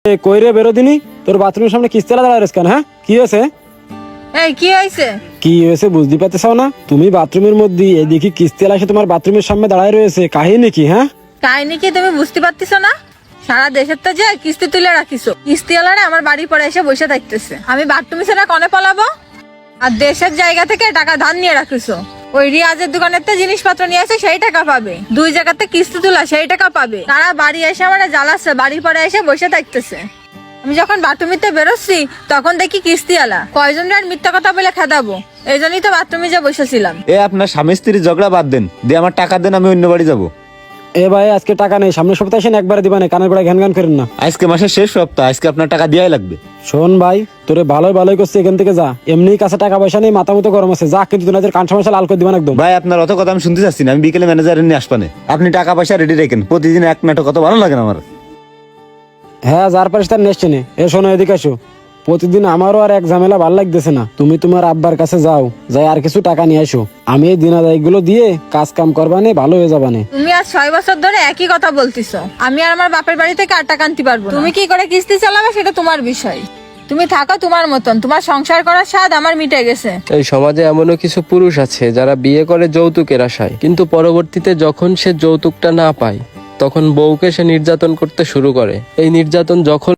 কই রে বেরোদিনি, তোর বাথরুমের সামনে কিস্তেলা দাঁড়ায় রয়েছে কেন? হ্যাঁ, কি হয়েছে? এই কি হয়েছে? কি হয়েছে বুঝতে পারতেছ না? তুমি বাথরুমের মধ্যে এদিকে কিস্তেলা এসে তোমার বাথরুমের সামনে দাঁড়ায় রয়েছে, কাহিনী কি? হ্যাঁ, কাহিনী কি তুমি বুঝতে পারতেছো না? সারা দেশের তো যে কিস্তি তুলে রাখিছো, কিস্তিওয়ালারা আমার বাড়ির পরে এসে বসে থাকতেছে। আমি বাথরুমে সেটা কনে পালাবো? আর দেশের জায়গা থেকে টাকা ধার নিয়ে রাখিছো। ওই রিয়াজের দোকানের তো জিনিসপত্র নিয়ে আসে, সেই টাকা পাবে। দুই জায়গাতে কিস্তি তোলা, সেই টাকা পাবে। তারা বাড়ি এসে আমার জ্বালাচ্ছে, বাড়ির পরে এসে বসে থাকতেছে। আমি যখন বাথরুমিতে বেরোচ্ছি তখন দেখি কিস্তিওয়ালা। কয়জন আর মিথ্যা কথা বলে খেদাবো, এই জন্যই তো বাথরুমে যে বসেছিলাম। আপনার স্বামী স্ত্রীর ঝগড়া বাদ দেন, দিয়ে আমার টাকা দেন, আমি অন্য বাড়ি যাবো। এ ভাই আজকে টাকা নেই, সামনের সপ্তাহে এসে একবারে দিবা না, কানের গোড়ায় ঘ্যান ঘ্যান করেন না। আজকে মাসের শেষ সপ্তাহ, আজকে আপনার টাকা দেওয়াই লাগবে। শোন ভাই, তোরে ভালোই করছি, এখান থেকে যা। এমনি কাছে টাকা পয়সা নেই, মাথা মতো গরম আছে, যা। কিন্তু তোর কান সমস্যা লাল করে দিবা না একদম। ভাই আপনার অত কথা আমি শুনতে চাচ্ছি না, আমি বিকেলে ম্যানেজারের নিয়ে আসবানে। আপনি টাকা পয়সা রেডি রেখেন, প্রতিদিন এক নাটক কত ভালো লাগে না আমার। হ্যাঁ, যার পারিস তার নেসছে নে। এ শোনো, এদিকে আসো। প্রতিদিন আমারও আর এক ঝামেলা ভাল লাগতেছে না। তুমি তোমার আব্বার কাছে যাও, যাই আর কিছু টাকা নিয়ে আসো। আমি এই দিনাদায়গুলো দিয়ে কাজ কাম করবানে, ভালো হয়ে যাবানে। তুমি আজ 6 বছর ধরে একই কথা বলতিছো। আমি আর আমার বাপের বাড়ি থেকে আর টাকা আনতে পারবো না। তুমি কি করে কিস্তি চালাবে সেটা তোমার বিষয়। তুমি থাকো তোমার মতন, তোমার সংসার করার স্বাদ আমার মিটে গেছে। এই সমাজে এমনও কিছু পুরুষ আছে যারা বিয়ে করে যৌতুকের আশায়, কিন্তু পরবর্তীতে যখন সে যৌতুকটা না পায় তখন বউকে সে নির্যাতন করতে শুরু করে। এই নির্যাতন যখন